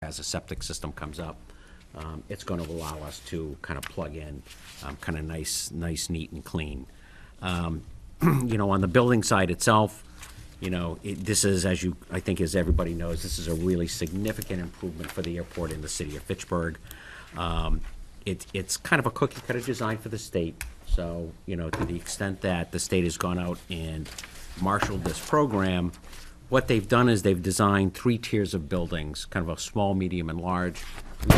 as a septic system comes up, it's going to allow us to kind of plug in kind of nice, neat and clean. On the building side itself, this is, I think as everybody knows, this is a really significant improvement for the airport in the city of Fitchburg. It's kind of a cookie cutter design for the state. So, to the extent that the state has gone out and marshaled this program, what they've done is they've designed 3 tiers of buildings, kind of a small, medium, and large. We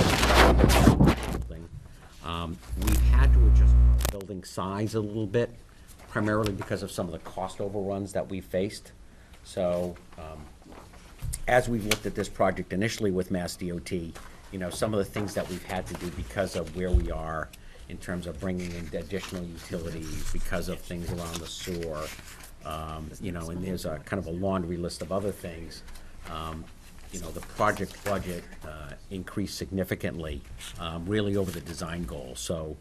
had to adjust our building size a little bit, primarily because of some of the cost overruns that we faced. So, as we've looked at this project initially with Mass DOT, some of the things that we've had to do because of where we are in terms of bringing in additional utilities, because of things around the sewer, and there's a kind of a laundry list of other things. The project budget increased significantly, really over the design goal. So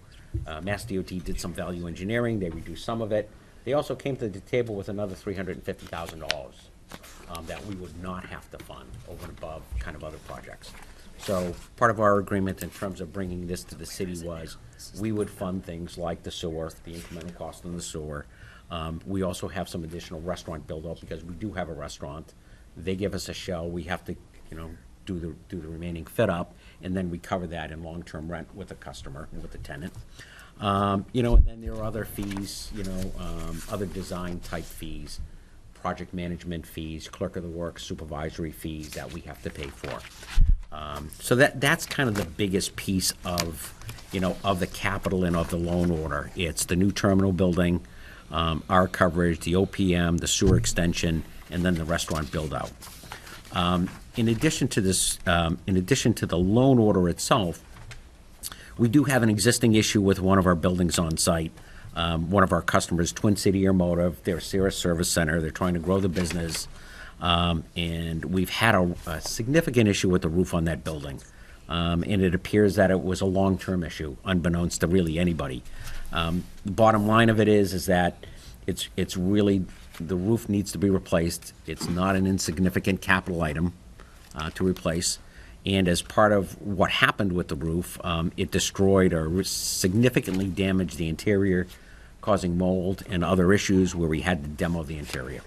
Mass DOT did some value engineering. They reduced some of it. They also came to the table with another $350,000 that we would not have to fund over and above kind of other projects. So part of our agreement in terms of bringing this to the city was we would fund things like the sewer, the incremental cost on the sewer. We also have some additional restaurant build-up because we do have a restaurant. They give us a shell. We have to, do the remaining fit-up, and then we cover that in long-term rent with the customer and with the tenant. And then there are other fees, other design-type fees, project management fees, clerk of the works, supervisory fees that we have to pay for. So that's kind of the biggest piece of, of the capital and of the loan order. It's the new terminal building, our coverage, the OPM, the sewer extension, and then the restaurant build-out. In addition to this, in addition to the loan order itself, we do have an existing issue with one of our buildings on site. One of our customers, Twin City Automotive, they're Sierra Service Center. They're trying to grow the business. And we've had a significant issue with the roof on that building. And it appears that it was a long-term issue, unbeknownst to really anybody. The bottom line of it is that it's really, the roof needs to be replaced. It's not an insignificant capital item to replace. And as part of what happened with the roof, it destroyed or significantly damaged the interior, causing mold and other issues where we had to demo the interior.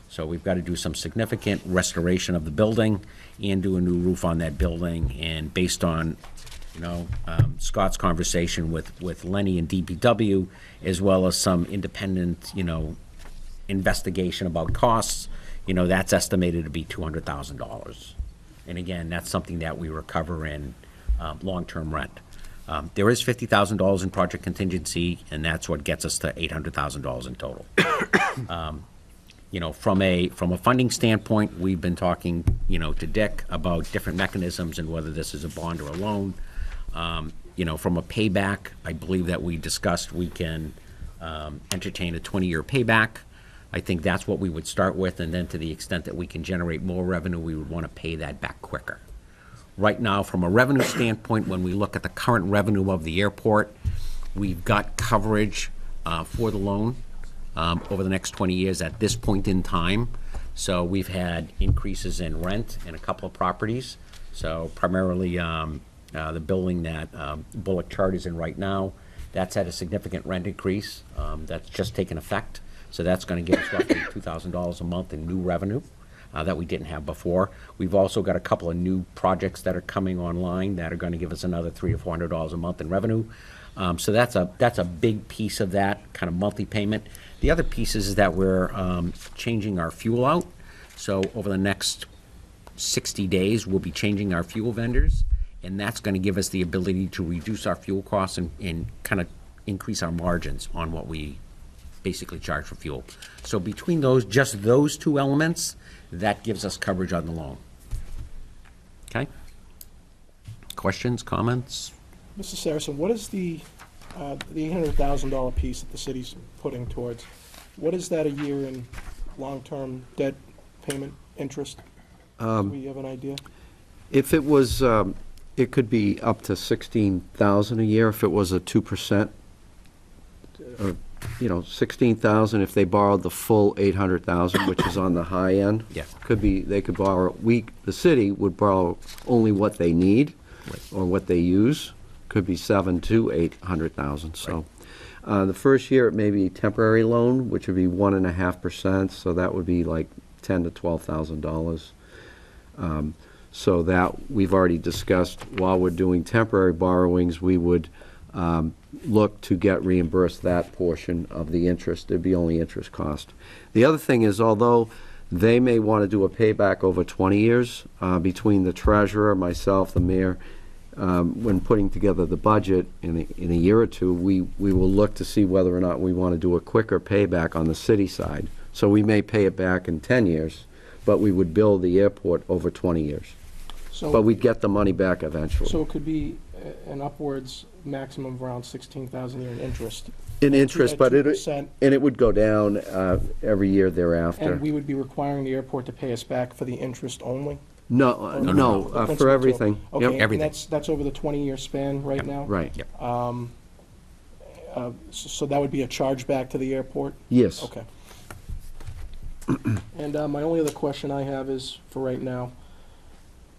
So we've got to do some significant restoration of the building and do a new roof on that building. And based on, Scott's conversation with Lenny and DPW, as well as some independent, investigation about costs, that's estimated to be $200,000. And again, that's something that we recover in long-term rent. There is $50,000 in project contingency, and that's what gets us to $800,000 in total. From a funding standpoint, we've been talking, to Dick about different mechanisms and whether this is a bond or a loan. From a payback, I believe that we discussed we can entertain a 20-year payback. I think that's what we would start with, and then to the extent that we can generate more revenue, we would want to pay that back quicker. Right now, from a revenue standpoint, when we look at the current revenue of the airport, we've got coverage for the loan over the next 20 years at this point in time. So we've had increases in rent in a couple of properties. So primarily the building that Bullock Chart is in right now, that's had a significant rent increase that's just taken effect. So that's going to give us roughly $2,000 a month in new revenue that we didn't have before. We've also got a couple of new projects that are coming online that are going to give us another $300 or $400 a month in revenue. So that's a big piece of that kind of monthly payment. The other piece is that we're changing our fuel out. So over the next 60 days, we'll be changing our fuel vendors, and that's going to give us the ability to reduce our fuel costs and kind of increase our margins on what we basically charge for fuel. So between just those two elements, that gives us coverage on the loan. Okay? Questions, comments? Mr. Saracen, what is the $800,000 piece that the city's putting towards? What is that a year in long-term debt payment interest? Do we have an idea? If it was, it could be up to $16,000 a year if it was a 2%, or 16,000 if they borrowed the full 800,000, which is on the high end. Yeah. They could borrow, the city would borrow only what they need or what they use, could be 7 to 800,000, so. The first year, it may be temporary loan, which would be 1.5%, so that would be like $10,000 to $12,000. So that, we've already discussed, while we're doing temporary borrowings, we would look to get reimbursed that portion of the interest. There'd be only interest cost. The other thing is, although they may want to do a payback over 20 years, between the treasurer, myself, the mayor, when putting together the budget in a year or two, we will look to see whether or not we want to do a quicker payback on the city side. So we may pay it back in 10 years, but we would build the airport over 20 years. But So, we'd get the money back eventually. so it could be an upwards maximum of around 16,000 a year in interest. In interest, At but 2%. it would go down every year thereafter. And we would be requiring the airport to pay us back for the interest only? No, Or no, the principal for too? everything. Okay, Yep. and Everything. that's over the 20-year span right now? Right. Yep. So that would be a chargeback to the airport? Yes. Okay. And my only other question I have is, for right now,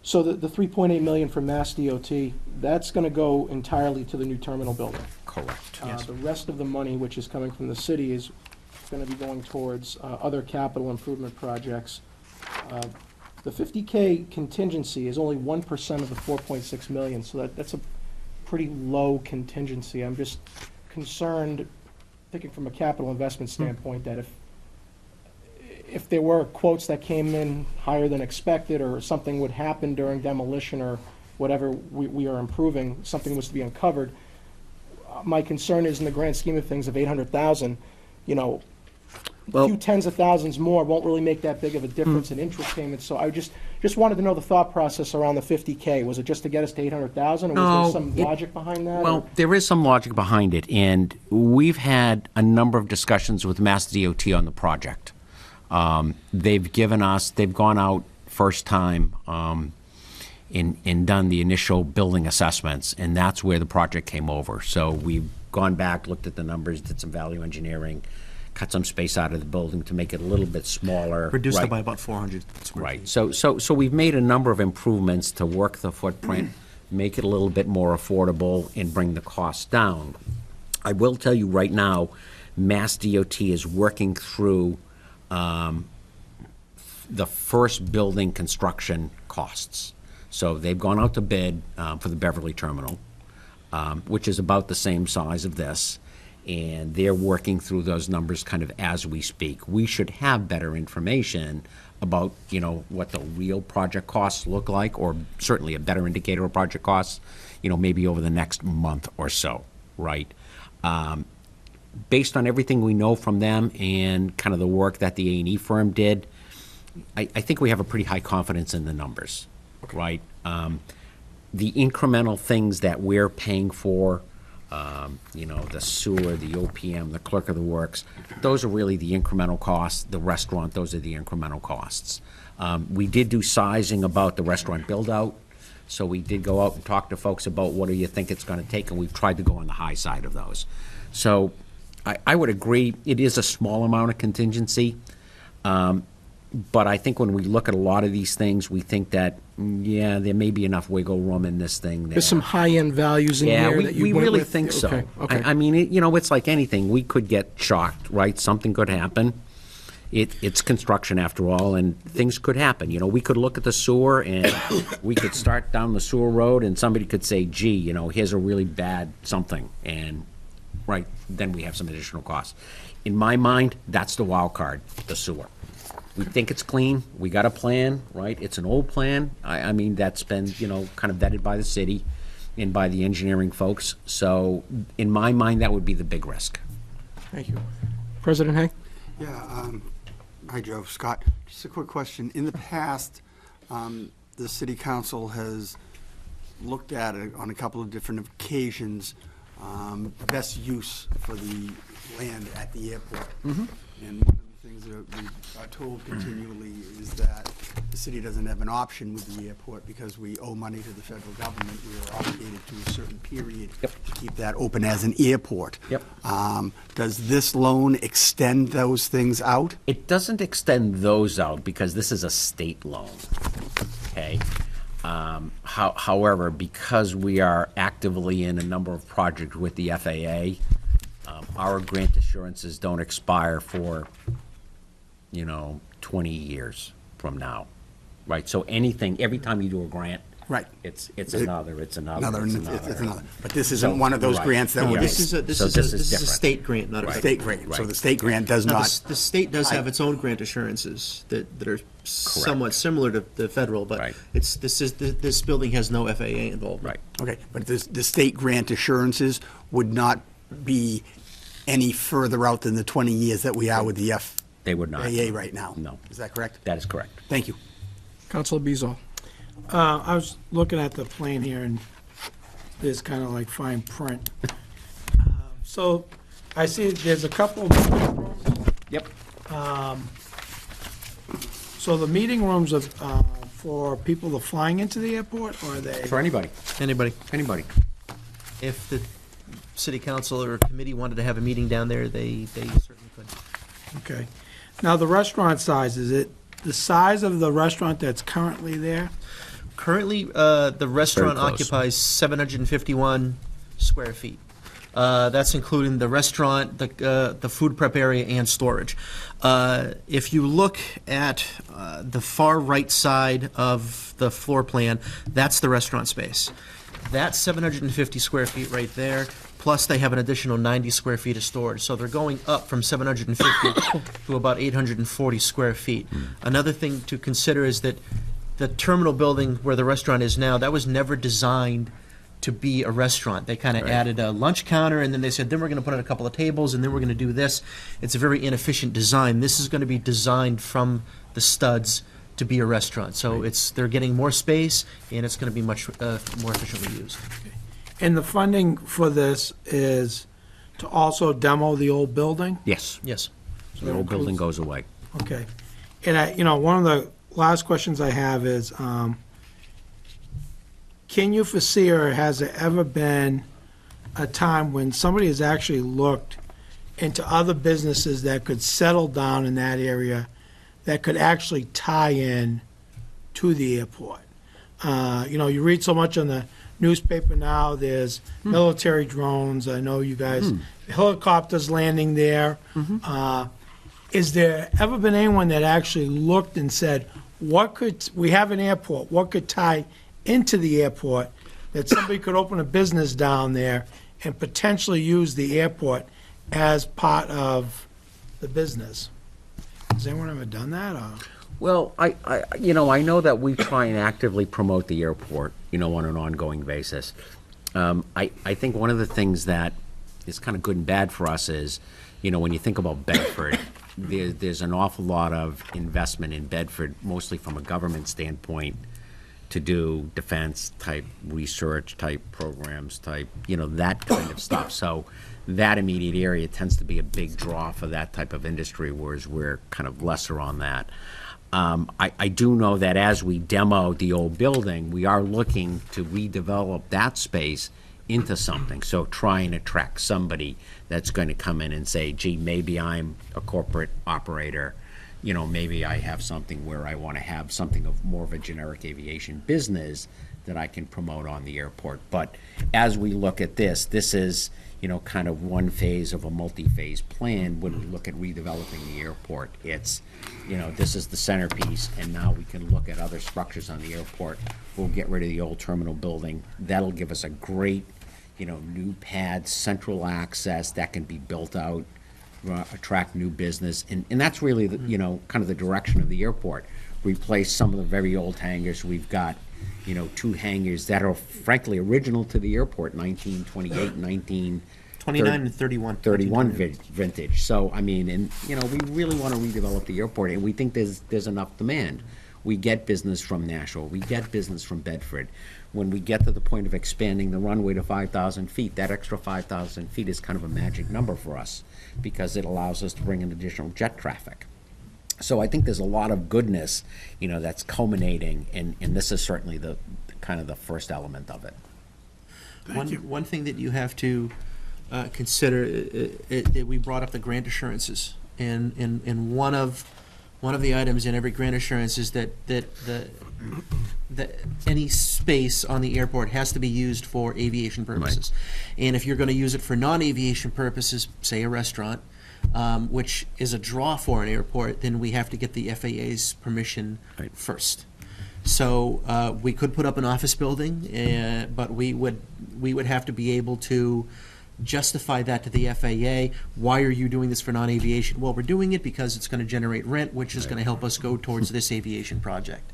so the 3.8 million from Mass DOT, that's gonna go entirely to the new terminal building? Correct. The rest of the money, which is coming from the city, is gonna be going towards other capital improvement projects. The 50K contingency is only 1% of the 4.6 million, so that's a pretty low contingency. I'm just concerned, thinking from a capital investment standpoint, that if there were quotes that came in higher than expected, or something would happen during demolition, or whatever we are improving, something was to be uncovered, my concern is, in the grand scheme of things, of 800,000, a Well- few tens of thousands more won't really make that big of a difference in interest payments. So I just wanted to know the thought process around the 50K. Was it just to get us to 800,000, or was No, there some it- logic behind that? Well, there is some logic behind it, and we've had a number of discussions with Mass DOT on the project. They've gone out first time and done the initial building assessments, and that's where the project came over. So we've gone back, looked at the numbers, did some value engineering, cut some space out of the building to make it a little bit smaller. Reduced right? it by about 400 square Right, feet. so we've made a number of improvements to work the footprint, make it a little bit more affordable, and bring the costs down. I will tell you right now, Mass DOT is working through the first building construction costs. So they've gone out to bid for the Beverly Terminal, which is about the same size of this, and they're working through those numbers kind of as we speak. We should have better information about, what the real project costs look like, or certainly a better indicator of project costs, maybe over the next month or so, right? Based on everything we know from them and kind of the work that the A&E firm did, I think we have a pretty high confidence in the numbers, right? The incremental things that we're paying for, the sewer, the OPM, the clerk of the works, those are really the incremental costs. The restaurant, those are the incremental costs. We did do sizing about the restaurant build-out, so we did go out and talk to folks about what do you think it's going to take, and we've tried to go on the high side of those. So I would agree, it is a small amount of contingency, but I think when we look at a lot of these things, we think that, there may be enough wiggle room in this thing there. There's some high-end values in Yeah, there that you we went really with? think so. Okay. I mean, it's like anything. We could get shocked, right? Something could happen. It's construction after all, and things could happen. We could look at the sewer, and we could start down the sewer road, and somebody could say, gee, here's a really bad something, and, right, then we have some additional costs. In my mind, that's the wild card, the sewer. We think it's clean, we got a plan, right? It's an old plan. I mean, that's been, kind of vetted by the city and by the engineering folks. So in my mind, that would be the big risk. Thank you. President Hay? Yeah, hi, Joe. Scott, just a quick question. In the past, the city council has looked at it on a couple of different occasions, best use for the land at the airport. And one of the things that we are told continually is that the city doesn't have an option with the airport because we owe money to the federal government. We are obligated to a certain period Yep. to keep that open as an airport. Yep. Does this loan extend those things out? It doesn't extend those out because this is a state loan, okay? However, because we are actively in a number of projects with the FAA, our grant assurances don't expire for, 20 years from now, right? So every time you do a grant, Right. it's another. But this isn't one of those Right. grants that No, would right. be. This is a, this So is this a, is this is a different. state grant, not a Right. federal. State grant, so Right. the state grant does Now, not. the state does have its own grant assurances that are somewhat similar to the federal, but Right. this building has no FAA involved. Right. Okay, but the state grant assurances would not be any further out than the 20 years that we are with the They would not. FAA right now? No. Is that correct? That is correct. Thank you. Counselor Bezal. I was looking at the plan here, and there's kind of like fine print. So I see there's a couple of meeting rooms. Yep. So the meeting rooms are for people that are flying into the airport, or are they? For anybody, Anybody, if the city council or committee wanted to have a meeting down there, they certainly could. Okay. Now, the restaurant size, is it the size of the restaurant that's currently there? Currently, the restaurant close. occupies 751 square feet. That's including the restaurant, the food prep area, and storage. If you look at the far right side of the floor plan, that's the restaurant space. That's 750 square feet right there, plus they have an additional 90 square feet of storage. So they're going up from 750 to about 840 square feet. Another thing to consider is that the terminal building where the restaurant is now, that was never designed to be a restaurant. They kind of added a lunch counter, and then they said, then we're going to put in a couple of tables, and then we're going to do this. It's a very inefficient design. This is going to be designed from the studs to be a restaurant. So they're getting more space, and it's going to be much more efficiently used. And the funding for this is to also demo the old building? yes. Yes. So The that old building includes- goes away. Okay. And one of the last questions I have is, can you foresee, or has there ever been a time when somebody has actually looked into other businesses that could settle down in that area that could actually tie in to the airport? You read so much on the newspaper now, there's military drones, I know you guys, helicopters landing there. Is there ever been anyone that actually looked and said, we have an airport, what could tie into the airport, that somebody could open a business down there and potentially use the airport as part of the business? Has anyone ever done that, or? Well, I know that we try and actively promote the airport, on an ongoing basis. I think one of the things that is kind of good and bad for us is, when you think about Bedford, there's an awful lot of investment in Bedford, mostly from a government standpoint, to do defense-type research-type programs, that kind of stuff. So that immediate area tends to be a big draw for that type of industry, whereas we're kind of lesser on that. I do know that as we demo the old building, we are looking to redevelop that space into something. So try and attract somebody that's going to come in and say, gee, maybe I'm a corporate operator. Maybe I have something where I want to have something of more of a generic aviation business that I can promote on the airport. But as we look at this is, kind of one phase of a multi-phase plan when we look at redeveloping the airport. It's, this is the centerpiece, and now we can look at other structures on the airport. We'll get rid of the old terminal building. That'll give us a great, new pad, central access that can be built out, attract new business. And that's really, the, kind of the direction of the airport. Replace some of the very old hangars. We've got, 2 hangars that are frankly original to the airport, 1928, 29 and 31. 31 vintage. So, we really want to redevelop the airport, and we think there's enough demand. We get business from Nashua. We get business from Bedford. When we get to the point of expanding the runway to 5,000 feet, that extra 5,000 feet is kind of a magic number for us because it allows us to bring in additional jet traffic. So I think there's a lot of goodness, that's culminating, and this is certainly the kind of the first element of it. One thing that you have to consider, we brought up the grant assurances, and one of the items in every grant assurance is that any space on the airport has to be used for aviation purposes. And if you're going to use it for non-aviation purposes, say a restaurant, which is a draw for an airport, then we have to get the FAA's permission first. So we could put up an office building, but we would have to be able to justify that to the FAA. Why are you doing this for non-aviation? Well, we're doing it because it's going to generate rent, which is going to help us go towards this aviation project.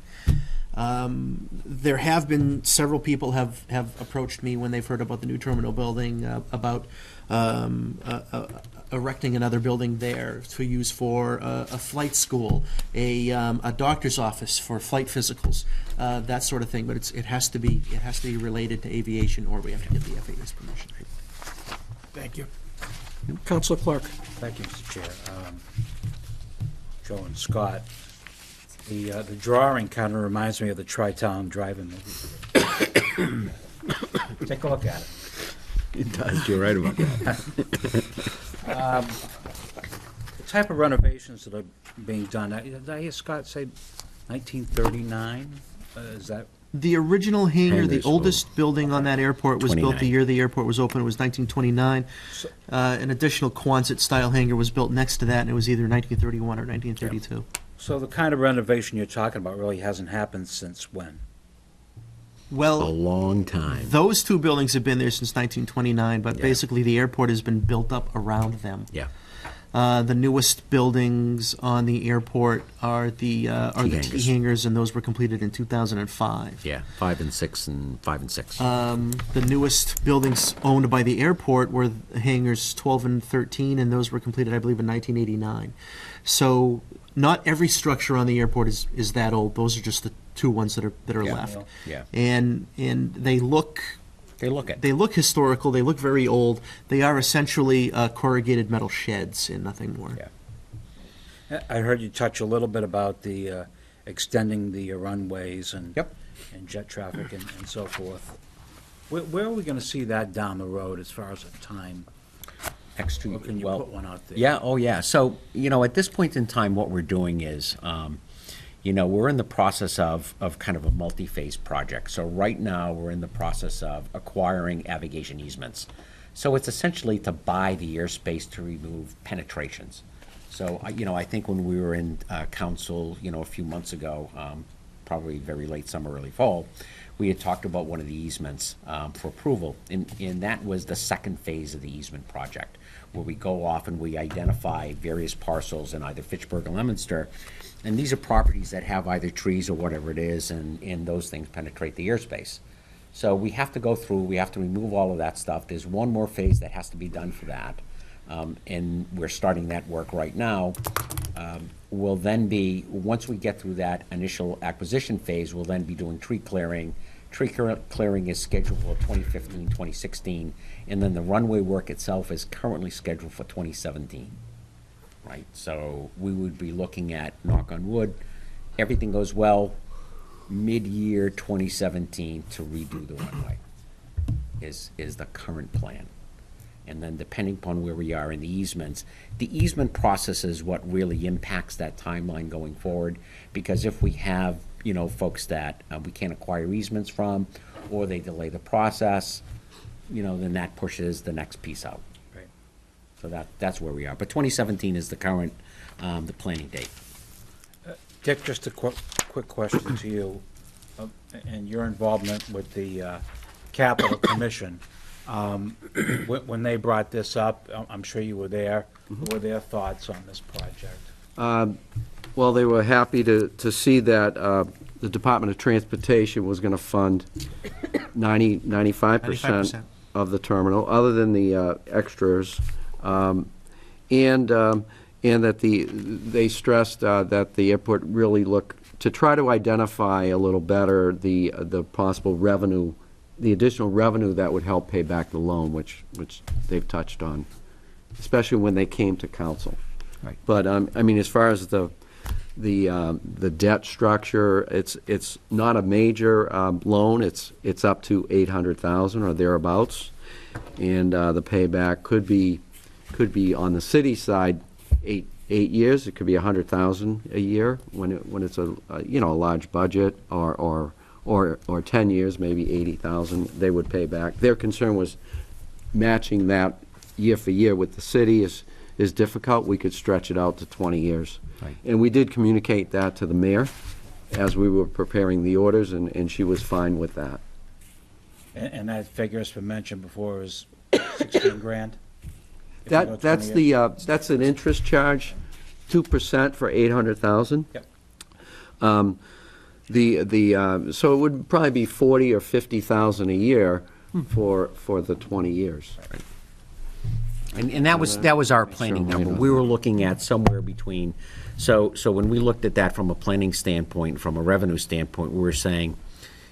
There have been several people have approached me when they've heard about the new terminal building, about erecting another building there to use for a flight school, a doctor's office for flight physicals, that sort of thing. But it has to be related to aviation, or we have to get the FAA's permission. Thank you. Counselor Clark. Thank you, Mr. Chair. Joe and Scott, the drawing kind of reminds me of the Tri-Town Drive-In movie. Take a look at it. It does, you're right about that. The type of renovations that are being done, did I hear Scott say 1939? Is that, The original hangar, the Hangars, oldest building on that airport, was built the 29. year the airport was open. It was 1929. An additional Quonset-style hangar was built next to that, and it was either 1931 or 1932. so the kind of renovation you're talking about really hasn't happened since when? A Well, long time. those two buildings have been there since 1929, but Yeah. basically the airport has been built up around them. Yeah. The newest buildings on the airport are the T-hangars. T-hangars, and those were completed in 2005. Yeah, 5 and 6 and 5 and 6. The newest buildings owned by the airport were hangars 12 and 13, and those were completed, I believe, in 1989. So not every structure on the airport is that old. Those are just the two ones that are Yeah. left. Yeah. And they look They look at. they look historical. They look very old. They are essentially corrugated metal sheds and nothing more. Yeah. I heard you touch a little bit about the extending the runways and Yep. and jet traffic and so forth. Where are we going to see that down the road as far as a time? Extra, Or can you well, put one out there? Yeah, oh, yeah. So, at this point in time, what we're doing is, we're in the process of kind of a multi-phase project. So right now, we're in the process of acquiring navigation easements. So it's essentially to buy the airspace to remove penetrations. So, I think when we were in council, a few months ago, probably very late summer, early fall, we had talked about one of the easements for approval. And that was the second phase of the easement project, where we go off and we identify various parcels in either Fitchburg or Leominster. And these are properties that have either trees or whatever it is, and those things penetrate the airspace. So we have to go through, we have to remove all of that stuff. There's one more phase that has to be done for that. And we're starting that work right now. We'll then be, once we get through that initial acquisition phase, we'll then be doing tree clearing. Tree clearing is scheduled for 2015, 2016, and then the runway work itself is currently scheduled for 2017. Right, so we would be looking at, knock on wood, everything goes well, mid-year 2017 to redo the runway is the current plan. And then depending upon where we are in the easements, the easement process is what really impacts that timeline going forward. Because if we have, folks that we can't acquire easements from, or they delay the process, then that pushes the next piece out. Right. So that's where we are. But 2017 is the current, the planning date. Dick, just a quick question to you, and your involvement with the Capital Commission. When they brought this up, I'm sure you were there. What were their thoughts on this project? Well, they were happy to see that the Department of Transportation was going to fund 95% 95%. of the terminal, other than the extras. And that they stressed that the airport really to try to identify a little better the possible revenue, the additional revenue that would help pay back the loan, which they've touched on, especially when they came to council. Right. But, as far as the the debt structure, it's not a major loan. It's up to 800,000 or thereabouts, and the payback could be on the city side 8 years. It could be 100,000 a year when it's a large budget, or 10 years, maybe 80,000 they would pay back. Their concern was matching that year for year with the city is difficult. We could stretch it out to 20 years. Right. And we did communicate that to the mayor as we were preparing the orders, and she was fine with that. And that figure has been mentioned before is 16 grand? If you go 20 years. That's an interest charge, 2% for 800,000. Yep. So it would probably be 40 or 50,000 a year for the 20 years. And that was our planning number. We were looking at somewhere between, so when we looked at that from a planning standpoint, from a revenue standpoint, we were saying,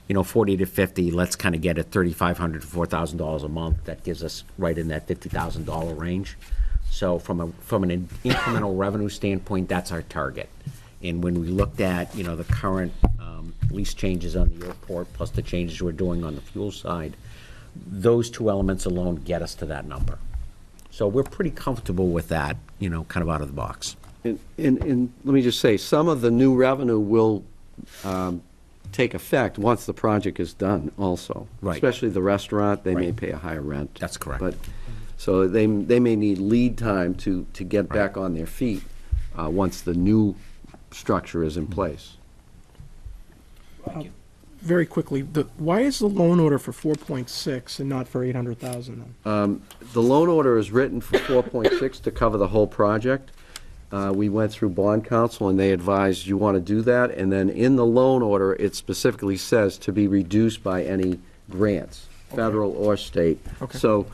40 to 50, let's kind of get at $3,500 to $4,000 a month. That gives us right in that $50,000 range. So from an incremental revenue standpoint, that's our target. And when we looked at, the current lease changes on the airport, plus the changes we're doing on the fuel side, those two elements alone get us to that number. So we're pretty comfortable with that, kind of out of the box. And let me just say, some of the new revenue will take effect once the project is done also. Right. Especially the restaurant, they may Right. pay a higher rent. That's correct. But, so they may need lead time to get back on their feet once the new structure is in place. Very quickly, why is the loan order for 4.6 and not for 800,000 then? The loan order is written for 4.6 to cover the whole project. We went through bond counsel, and they advised you want to do that, and then in the loan order, it specifically says to be reduced by any grants, federal or state. Okay. So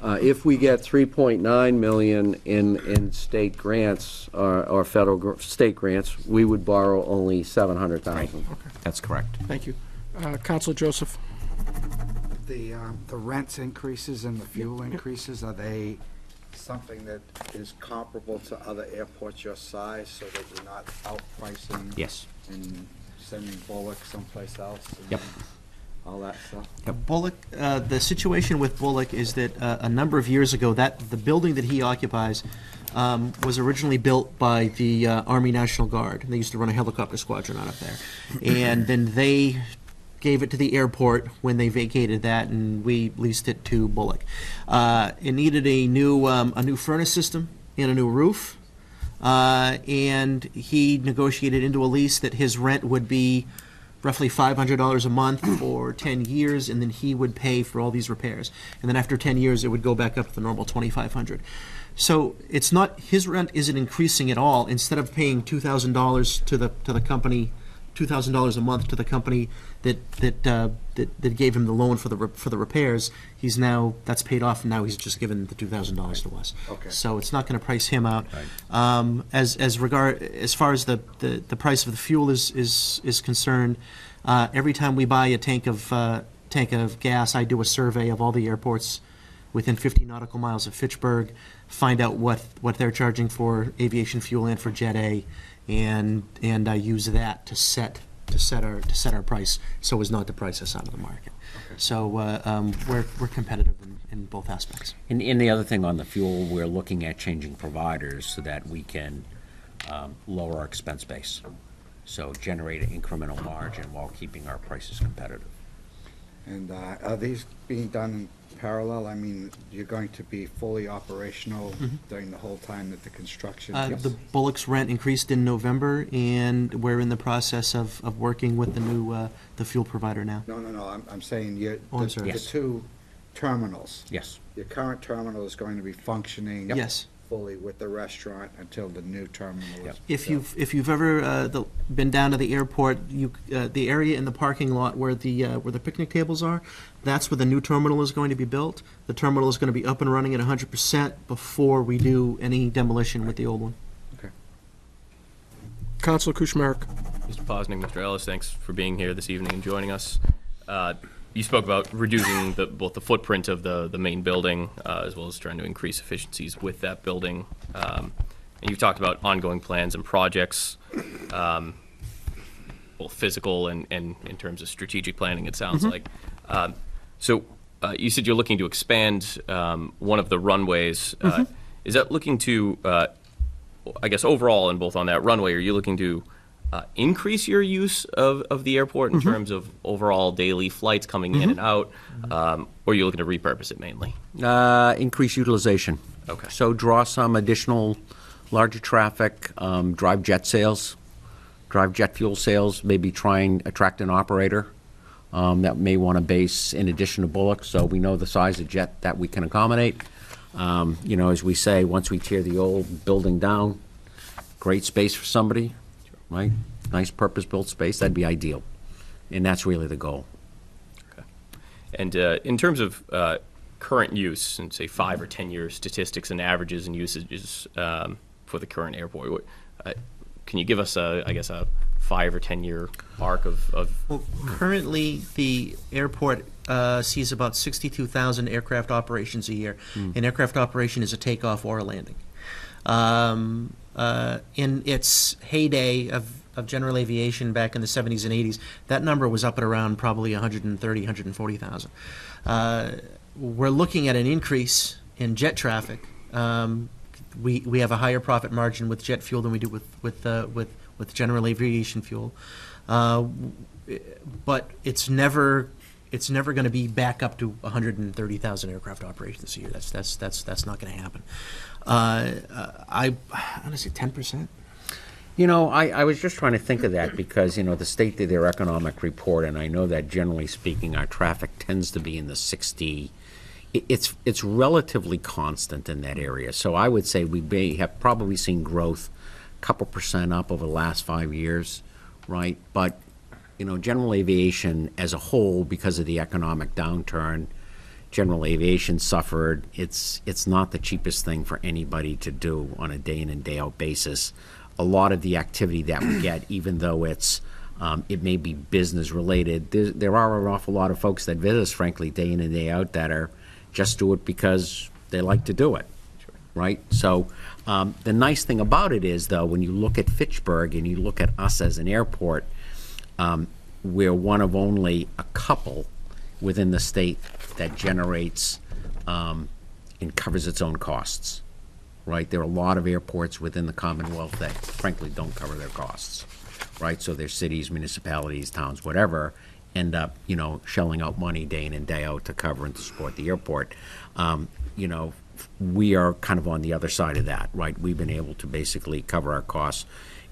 if we get 3.9 million in state grants or federal state grants, we would borrow only 700,000. That's correct. Thank you. Counselor Joseph? The rents increases and the fuel increases, are they something that is comparable to other airports your size, so that you're not outpricing? Yes. And sending Bullock someplace else? and Yep. All that stuff? Bullock, the situation with Bullock is that a number of years ago, that the building that he occupies was originally built by the Army National Guard. They used to run a helicopter squadron out of there. And then they gave it to the airport when they vacated that, and we leased it to Bullock. It needed a new furnace system and a new roof. And he negotiated into a lease that his rent would be roughly $500 a month for 10 years, and then he would pay for all these repairs. And then after 10 years, it would go back up to the normal $2,500. So it's not, his rent isn't increasing at all. Instead of paying $2,000 to the company, $2,000 a month to the company that gave him the loan for the repairs, he's now, that's paid off, and now he's just given the $2,000 to us. Okay. So it's not going to price him out. As far as the price of the fuel is concerned, every time we buy a tank of gas, I do a survey of all the airports within 50 nautical miles of Fitchburg, find out what they're charging for aviation fuel and for Jet A, and I use that to set our price so as not to price us out of the market. So we're competitive in both aspects. And the other thing on the fuel, we're looking at changing providers so that we can lower our expense base. So generate an incremental margin while keeping our prices competitive. And are these being done in parallel? I mean, you're going to be fully operational during the whole time that the construction? The Bullock's rent increased in November, and we're in the process of working with the new the fuel provider now. No, I'm saying Oh, I'm sorry. the Yes. two terminals. Yes. Your current terminal is going to be functioning Yes. fully with the restaurant until the new terminal is If built. you've ever been down to the airport, the area in the parking lot where the picnic tables are, that's where the new terminal is going to be built. The terminal is going to be up and running at 100% before we do any demolition with the old one. Counselor Kuchmarek? Mr. Posnick, Mr. Ellis, thanks for being here this evening and joining us. You spoke about reducing both the footprint of the main building as well as trying to increase efficiencies with that building. and you've talked about ongoing plans and projects, both physical and in terms of strategic planning, it sounds like. So you said you're looking to expand one of the runways. Is that looking to, I guess, overall, and both on that runway, are you looking to increase your use of the airport in terms of overall daily flights coming in and out, or are you looking to repurpose it mainly? Increase utilization. Okay. So draw some additional larger traffic, drive jet sales, drive jet fuel sales, maybe try and attract an operator that may want to base in addition to Bullock, so we know the size of jet that we can accommodate. As we say, once we tear the old building down, great space for somebody, right? Nice purpose-built space, that'd be ideal. And that's really the goal. And in terms of current use, and say 5 or 10 year statistics and averages and usages for the current airport, can you give us, a 5 or 10 year arc of Well, currently, the airport sees about 62,000 aircraft operations a year. An aircraft operation is a takeoff or a landing. In its heyday of general aviation back in the 70s and 80s, that number was up at around probably 130, 140,000. We're looking at an increase in jet traffic. We have a higher profit margin with jet fuel than we do with general aviation fuel, but it's never going to be back up to 130,000 aircraft operations a year. That's not going to happen. I honestly 10%. I was just trying to think of that because, the state did their economic report, and I know that generally speaking, our traffic tends to be in the 60. It's relatively constant in that area. So I would say we may have probably seen growth a couple % up over the last 5 years, right? But, general aviation as a whole, because of the economic downturn, general aviation suffered. It's not the cheapest thing for anybody to do on a day in and day out basis. A lot of the activity that we get, even though it may be business related, there are an awful lot of folks that visit us, frankly, day in and day out that are just do it because they like to do it, right? So the nice thing about it is, though, when you look at Fitchburg and you look at us as an airport, we're one of only a couple within the state that generates and covers its own costs, right? There are a lot of airports within the Commonwealth that frankly don't cover their costs, right? So their cities, municipalities, towns, whatever, end up, shelling out money day in and day out to cover and to support the airport. We are kind of on the other side of that, right? We've been able to basically cover our costs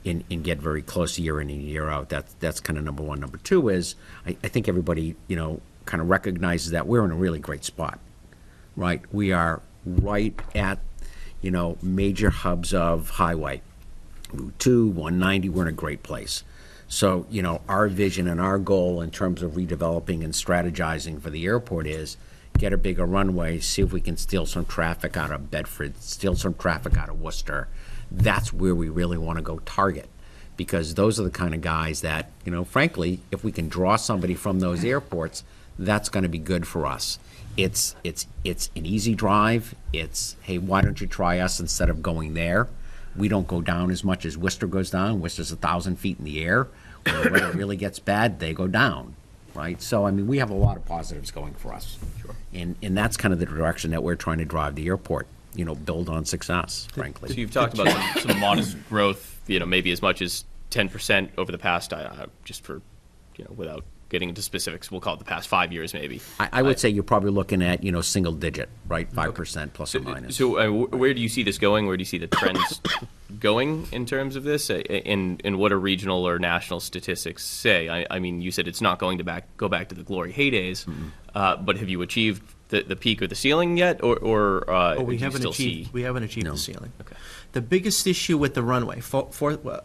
and get very close year in and year out. That's kind of number one. Number two is, I think everybody, kind of recognizes that we're in a really great spot, right? We are right at, major hubs of highway. Route 2, 190, we're in a great place. So, our vision and our goal in terms of redeveloping and strategizing for the airport is get a bigger runway, see if we can steal some traffic out of Bedford, steal some traffic out of Worcester. That's where we really want to go target, because those are the kind of guys that, frankly, if we can draw somebody from those airports, that's going to be good for us. It's an easy drive. It's, hey, why don't you try us instead of going there? We don't go down as much as Worcester goes down. Worcester's 1,000 feet in the air. When the weather really gets bad, they go down, right? So, we have a lot of positives going for us. Sure. And that's kind of the direction that we're trying to drive the airport, build on success, frankly. So you've talked about some modest growth, maybe as much as 10% over the past, just for, without getting into specifics, we'll call it the past 5 years maybe. I would say you're probably looking at, single digit, right? 5% plus or minus. So where do you see this going? Where do you see the trends going in terms of this? And what do regional or national statistics say? You said it's not going to go back to the glory heydays, but have you achieved the peak or the ceiling yet, or we haven't achieved the ceiling. Okay. The biggest issue with the runway,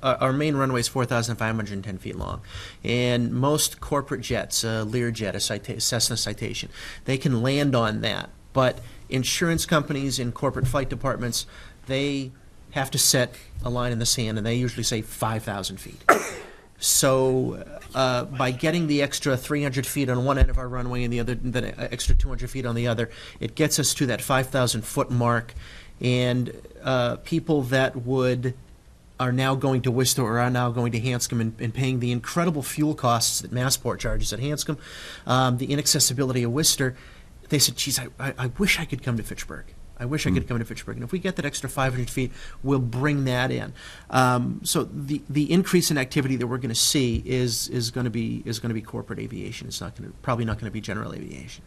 our main runway is 4,510 feet long, and most corporate jets, Learjet, a Cessna Citation, they can land on that. But insurance companies and corporate flight departments, they have to set a line in the sand, and they usually say 5,000 feet. So by getting the extra 300 feet on one end of our runway and the extra 200 feet on the other, it gets us to that 5,000 foot mark. and people that are now going to Worcester or are now going to Hanscom and paying the incredible fuel costs that Massport charges at Hanscom, the inaccessibility of Worcester, they said, geez, I wish I could come to Fitchburg. I wish I could come to Fitchburg. And if we get that extra 500 feet, we'll bring that in. So the increase in activity that we're going to see is going to be corporate aviation. It's probably not going to be general aviation.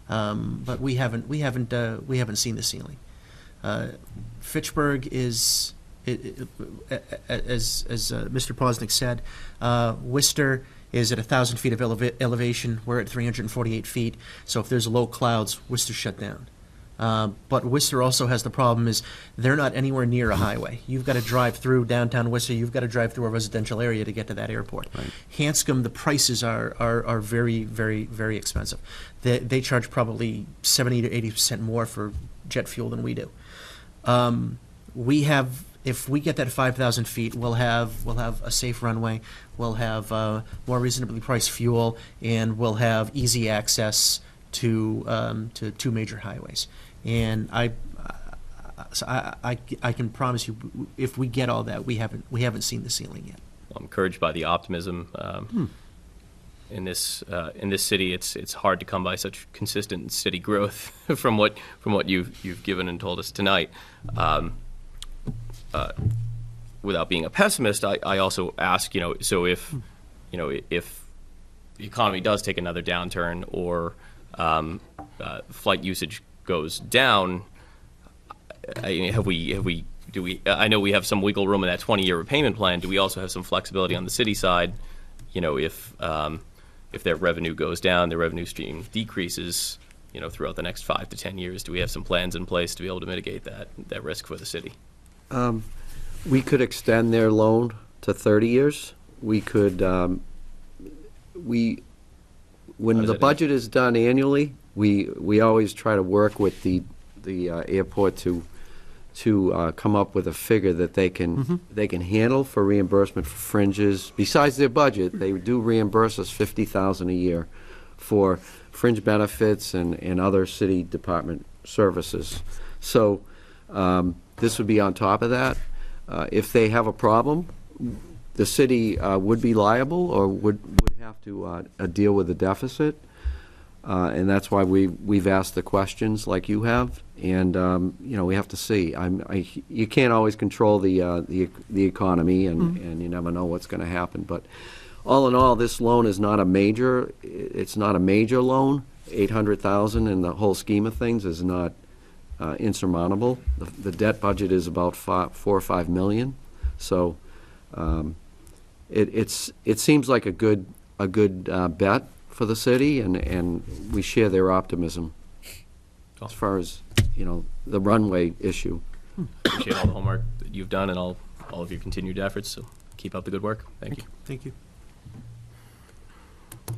But we haven't seen the ceiling. Fitchburg is, as Mr. Posnick said, Worcester is at 1,000 feet of elevation. We're at 348 feet. So if there's low clouds, Worcester's shut down. But Worcester also has the problem is they're not anywhere near a highway. You've got to drive through downtown Worcester. You've got to drive through a residential area to get to that airport. Right. Hanscom, the prices are very, very, very expensive. They charge probably 70 to 80% more for jet fuel than we do. If we get that 5,000 feet, we'll have a safe runway, we'll have more reasonably priced fuel, and we'll have easy access to two major highways. And I can promise you, if we get all that, we haven't seen the ceiling yet. I'm encouraged by the optimism in this city. It's hard to come by such consistent and steady growth from what you've given and told us tonight. Without being a pessimist, I also ask, so if the economy does take another downturn or flight usage goes down, I know we have some wiggle room in that 20-year repayment plan. Do we also have some flexibility on the city side? If their revenue goes down, their revenue stream decreases, throughout the next 5 to 10 years, do we have some plans in place to be able to mitigate that risk for the city? We could extend their loan to 30 years. We could, when the budget is done annually, we always try to work with the airport to come up with a figure that they can handle for reimbursement for fringes. Besides their budget, they do reimburse us $50,000 a year for fringe benefits and other city department services. So this would be on top of that. If they have a problem, the city would be liable or would have to deal with the deficit. And that's why we've asked the questions like you have, and we have to see. You can't always control the economy, and you never know what's going to happen. But all in all, this loan is not a major. It's not a major loan. $800,000 in the whole scheme of things is not insurmountable. The debt budget is about $4 or $5 million. So it seems like a good bet for the city, and we share their optimism as far as the runway issue. Appreciate all the homework that you've done and all of your continued efforts. So keep up the good work. Thank you. Thank you.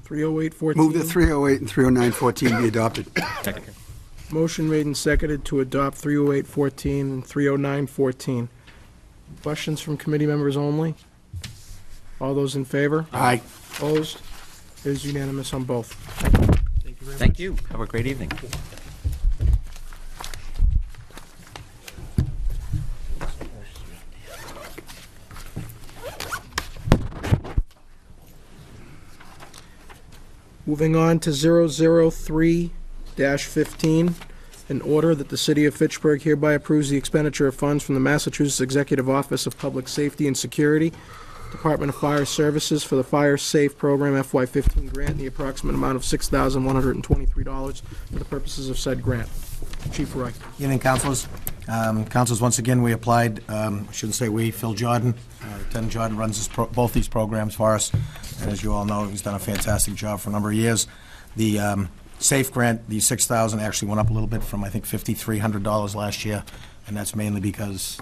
308-14. Move that 308 and 309-14 be adopted. Second. Motion made and seconded to adopt 308-14 and 309-14. Questions from committee members only? All those in favor? Aye. Opposed? It is unanimous on both. Thank you very much. Thank you. Have a great evening. Moving on to 003-15, an order that the City of Fitchburg hereby approves the expenditure of funds from the Massachusetts Executive Office of Public Safety and Security, Department of Fire Services for the Fire Safe Program FY15 grant in the approximate amount of $6,123 for the purposes of said grant. Chief Roy. Evening, councilors. Councilors, once again, we applied, I shouldn't say we, Phil Jordan. Lieutenant Jordan runs both these programs for us. And as you all know, he's done a fantastic job for a number of years. The SAFE grant, the $6,000 actually went up a little bit from, I think, $5,300 last year. And that's mainly because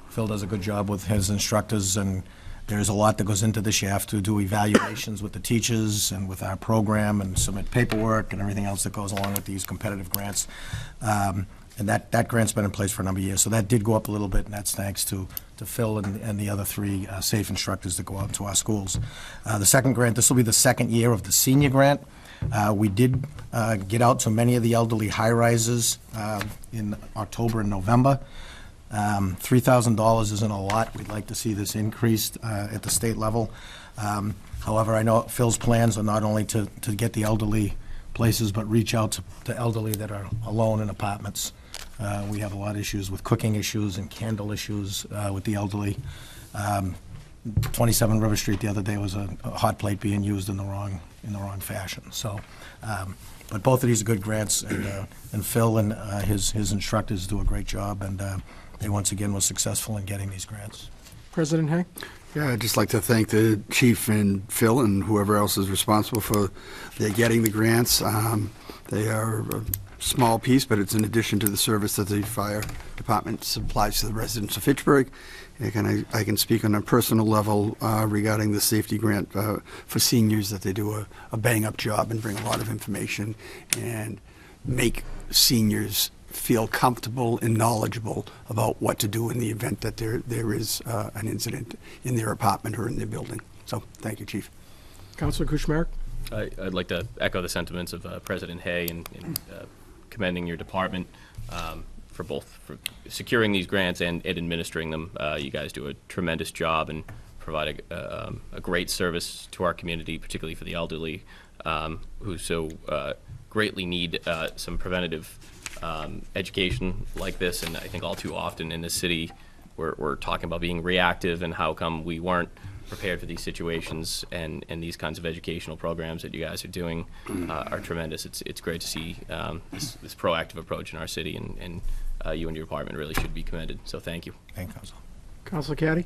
Phil does a good job with his instructors, and there's a lot that goes into this. You have to do evaluations with the teachers and with our program and submit paperwork and everything else that goes along with these competitive grants. And that grant's been in place for a number of years. So that did go up a little bit, and that's thanks to Phil and the other three SAFE instructors that go out to our schools. The second grant, this will be the second year of the senior grant. We did get out to many of the elderly high-rises in October and November. $3,000 isn't a lot. We'd like to see this increased at the state level. However, I know Phil's plans are not only to get the elderly places, but reach out to elderly that are alone in apartments. We have a lot of issues with cooking issues and candle issues with the elderly. 27 River Street the other day was a hot plate being used in the wrong fashion. So, but both of these are good grants, and Phil and his instructors do a great job, and they once again were successful in getting these grants. President Hay? Yeah, I'd just like to thank the chief and Phil and whoever else is responsible for their getting the grants. They are a small piece, but it's in addition to the service that the fire department supplies to the residents of Fitchburg. And I can speak on a personal level regarding the safety grant for seniors, that they do a bang-up job and bring a lot of information and make seniors feel comfortable and knowledgeable about what to do in the event that there is an incident in their apartment or in their building. So, thank you, Chief. Councilor Kuchmarek? I'd like to echo the sentiments of President Hay in commending your department for securing these grants and administering them. You guys do a tremendous job and provide a great service to our community, particularly for the elderly, who so greatly need some preventative education like this. And I think all too often in this city, we're talking about being reactive and how come we weren't prepared for these situations, and these kinds of educational programs that you guys are doing are tremendous. It's great to see this proactive approach in our city, and you and your department really should be commended. So thank you. Thank you, Council. Councilor Caddy?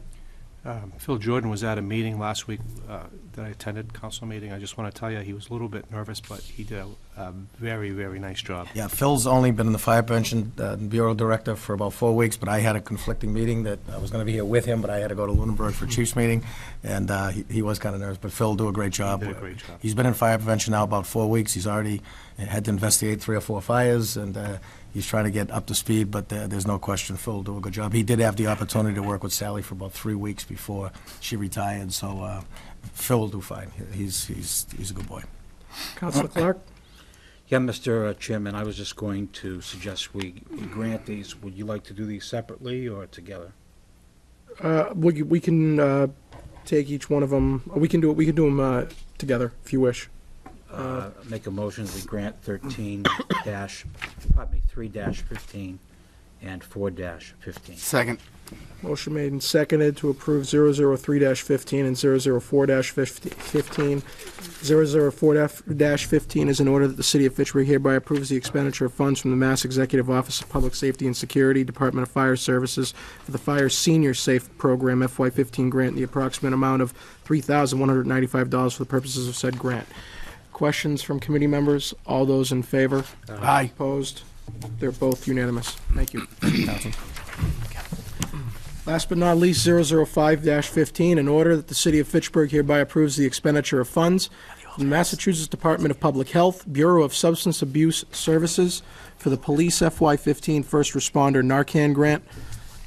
Phil Jordan was at a meeting last week that I attended, council meeting. I just want to tell you, he was a little bit nervous, but he did a very, very nice job. Yeah, Phil's only been in the Fire Prevention Bureau Director for about 4 weeks, but I had a conflicting meeting that I was going to be here with him, but I had to go to Lunenburg for Chiefs meeting, and he was kind of nervous, but Phil do a great job. He did a great job. He's been in fire prevention now about 4 weeks. He's already had to investigate 3 or 4 fires, and he's trying to get up to speed, but there's no question Phil will do a good job. He did have the opportunity to work with Sally for about 3 weeks before she retired, so Phil will do fine. He's a good boy. Councilor Clark? Yeah, Mr. Chairman, I was just going to suggest we grant these. Would you like to do these separately or together? We can take each one of them. We can do them together if you wish. Make a motion that we grant 3-15 and 4-15. Second. Motion made and seconded to approve 003-15 and 004-15. 004-15 is an order that the City of Fitchburg hereby approves the expenditure of funds from the Mass Executive Office of Public Safety and Security, Department of Fire Services for the Fire Senior Safe Program FY15 grant in the approximate amount of $3,195 for the purposes of said grant. Questions from committee members? All those in favor? Aye. Opposed? They're both unanimous. Thank you. Council. Last but not least, 005-15, an order that the City of Fitchburg hereby approves the expenditure of funds from the Massachusetts Department of Public Health, Bureau of Substance Abuse Services for the Police FY15 First Responder Narcan Grant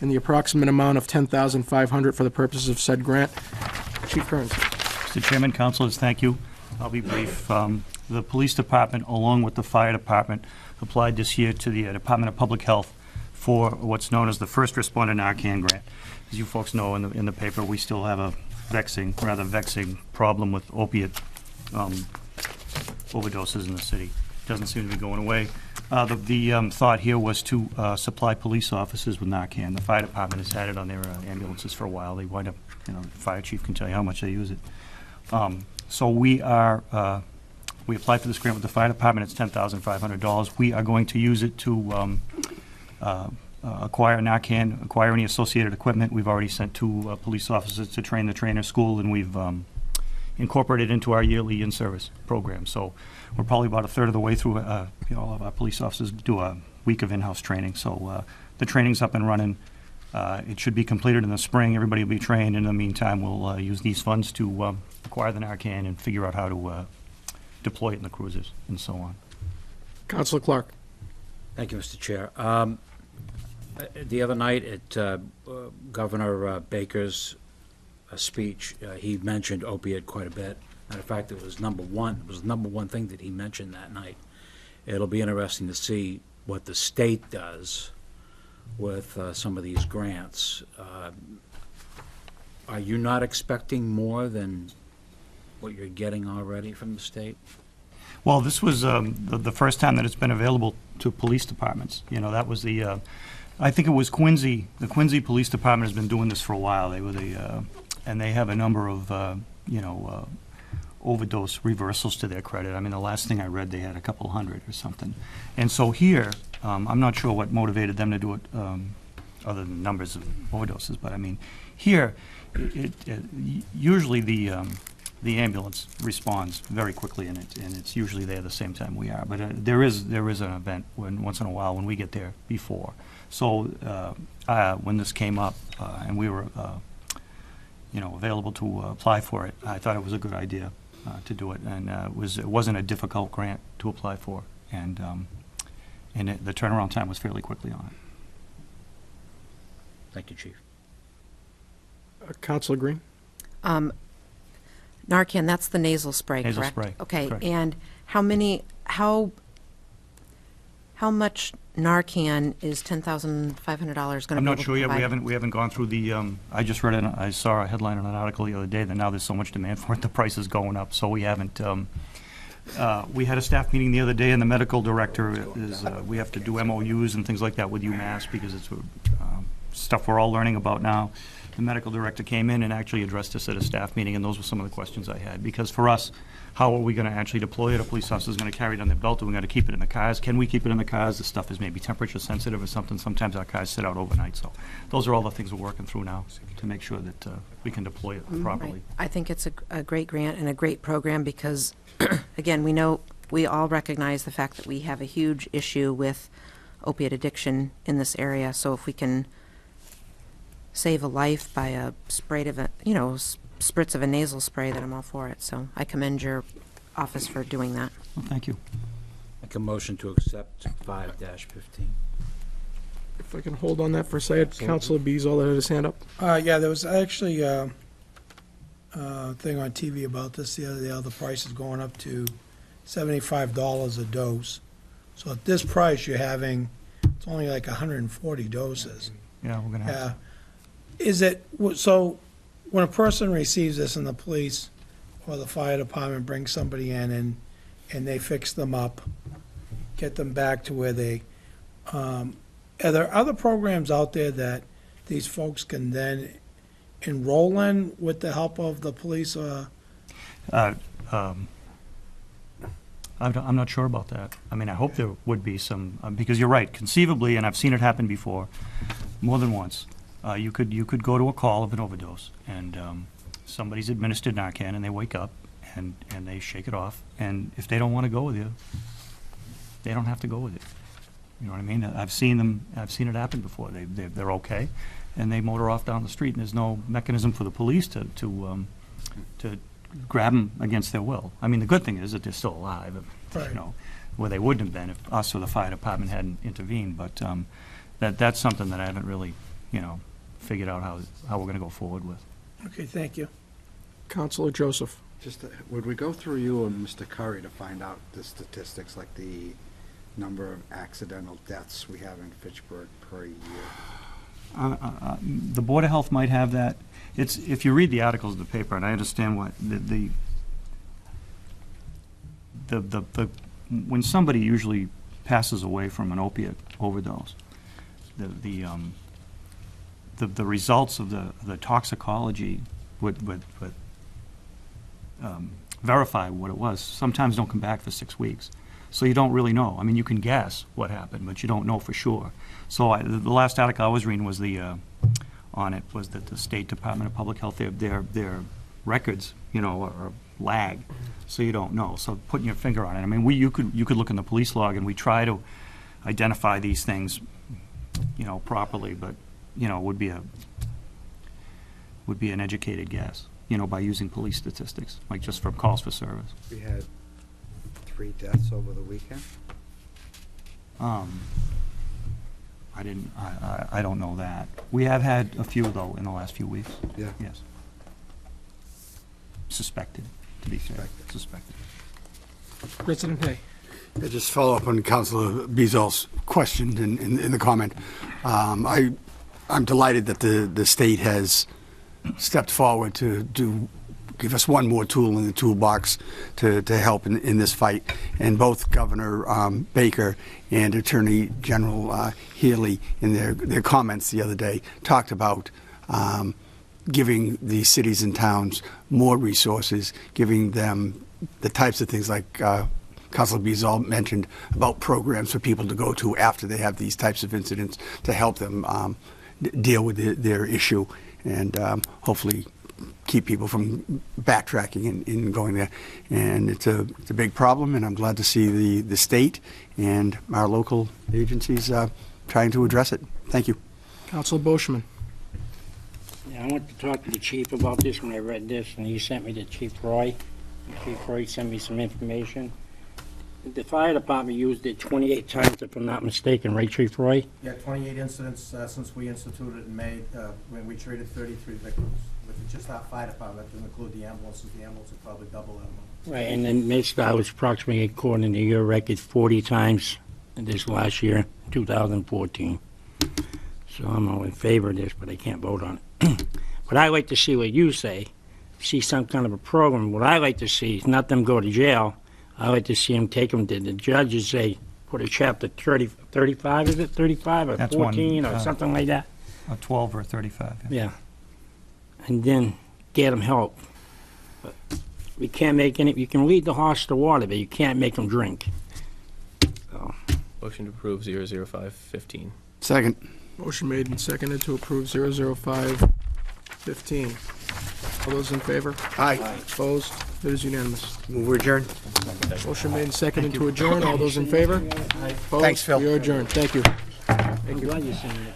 in the approximate amount of $10,500 for the purposes of said grant. Chief Kearns. Mr. Chairman, councilors, thank you. I'll be brief. The police department, along with the fire department, applied this year to the Department of Public Health for what's known as the First Responder Narcan Grant. As you folks know in the paper, we still have a rather vexing problem with opiate overdoses in the city. Doesn't seem to be going away. The thought here was to supply police officers with Narcan. The fire department has had it on their ambulances for a while. They wind up, the fire chief can tell you how much they use it. So we applied for this grant with the fire department. It's $10,500. We are going to use it to acquire Narcan, acquire any associated equipment. We've already sent 2 police officers to train the trainer school, and we've incorporated into our yearly in-service program. So we're probably about a third of the way through. All of our police officers do a week of in-house training. So the training's up and running. It should be completed in the spring. Everybody will be trained. In the meantime, we'll use these funds to acquire the Narcan and figure out how to deploy it in the cruisers and so on. Councilor Clark. Thank you, Mr. Chair. The other night at Governor Baker's speech, he mentioned opiate quite a bit. Matter of fact, it was the number one thing that he mentioned that night. It'll be interesting to see what the state does with some of these grants. Are you not expecting more than what you're getting already from the state? Well, this was the first time that it's been available to police departments. You know, that was the, I think it was Quincy. The Quincy Police Department has been doing this for a while. They were and they have a number of, overdose reversals to their credit. I mean, the last thing I read, they had a couple hundred or something. And so here, I'm not sure what motivated them to do it, other than numbers of overdoses, but I mean, here, usually the ambulance responds very quickly, and it's usually there the same time we are. But there is an event once in a while when we get there before. So when this came up and we were available to apply for it, I thought it was a good idea to do it, and it wasn't a difficult grant to apply for, and the turnaround time was fairly quickly on it. Thank you, Chief. Counselor Green? Narcan, that's the nasal spray, correct? Nasal spray, Okay, correct. and how much Narcan is $10,500 going to be able to I'm not sure yet. provide? We haven't gone through the, I just read it, I saw a headline in an article the other day that now there's so much demand for it, the price is going up, so we haven't, we had a staff meeting the other day, and the medical director is, we have to do MOUs and things like that with UMass, because it's stuff we're all learning about now. The medical director came in and actually addressed us at a staff meeting, and those were some of the questions I had. Because for us, how are we going to actually deploy it? A police officer's going to carry it on their belt, or we're going to keep it in the cars? Can we keep it in the cars? The stuff is maybe temperature sensitive or something. Sometimes our cars sit out overnight. So those are all the things we're working through now to make sure that we can deploy it properly. Right. I think it's a great grant and a great program because, again, we all recognize the fact that we have a huge issue with opiate addiction in this area. So if we can save a life by a spritz of a nasal spray, then I'm all for it. So I commend your office for doing that. Well, thank you. Make a motion to accept 5-15. If I can hold on that for a second, Counselor Beazle had his hand up. Yeah, there was actually a thing on TV about this the other day, how the price is going up to $75 a dose. So at this price, you're having, it's only like 140 doses. Yeah, we're going to have Yeah. Is it, so when a person receives this and the police or the fire department brings somebody in and they fix them up, get them back to where they, are there other programs out there that these folks can then enroll in with the help of the police or? I'm not sure about that. I mean, I hope there would be some, because you're right, conceivably, and I've seen it happen before, more than once. You could go to a call of an overdose, and somebody's administered Narcan, and they wake up, and they shake it off, and if they don't want to go with you, they don't have to go with it. You know what I mean? I've seen it happen before. They're okay, and they motor off down the street, and there's no mechanism for the police to grab them against their will. I mean, the good thing is that they're still alive, Right. where they wouldn't have been if us or the fire department hadn't intervened, but that's something that I haven't really, figured out how we're going to go forward with. Okay, thank you. Counselor Joseph. Just, would we go through you and Mr. Curry to find out the statistics, like the number of accidental deaths we have in Fitchburg per year? The Board of Health might have that. It's, if you read the articles of the paper, and I understand what when somebody usually passes away from an opiate overdose, the results of the toxicology would verify what it was. Sometimes don't come back for 6 weeks. So you don't really know. I mean, you can guess what happened, but you don't know for sure. So the last article I was reading was on it was that the State Department of Public Health, their records, are lag, so you don't know. So putting your finger on it. I mean, you could look in the police log, and we try to identify these things, properly, but would be an educated guess, by using police statistics, like just from calls for service. We had 3 deaths over the weekend. I don't know that. We have had a few, though, in the last few weeks. Yeah. Yes. Suspected. to be fair, suspected. President Hay. Yeah, just follow up on Councilor Bezal's question in the comment. I'm delighted that the state has stepped forward to give us one more tool in the toolbox to help in this fight. And both Governor Baker and Attorney General Healy, in their comments the other day, talked about giving the cities and towns more resources, giving them the types of things like Councilor Bezal mentioned about programs for people to go to after they have these types of incidents to help them deal with their issue and hopefully keep people from backtracking and going there. And it's a big problem, and I'm glad to see the state and our local agencies trying to address it. Thank you. Councilor Boschman. Yeah, I went to talk to the chief about this when I read this, and he sent me to Chief Roy. Chief Roy sent me some information. The fire department used it 28 times, if I'm not mistaken, right, Chief Roy? Yeah, 28 incidents since we instituted it in May, when we treated 33 victims. With just our fire department, that doesn't include the ambulances. The ambulances would probably double that amount. Right, and then Mid-Star was approximately, according to your record, 40 times this last year, 2014. So I'm all in favor of this, but I can't vote on it. But I like to see what you say, see some kind of a program. What I like to see is not them go to jail. I like to see them take them to the judges, say, put a chapter 35, is it 35 or That's 14 one, or something like that? 12 or 35. Yeah. And then get them help. But we can't make any, you can lead the horse to water, but you can't make them drink. So. Motion to approve 00515. Second. Motion made and seconded to approve 00515. All those in favor? Aye. Opposed? It is unanimous. Move adjourn. Motion made and seconded to adjourn. All those in favor? Opposed? Thanks, Phil. We are adjourned. Thank you. I'm glad you seen it.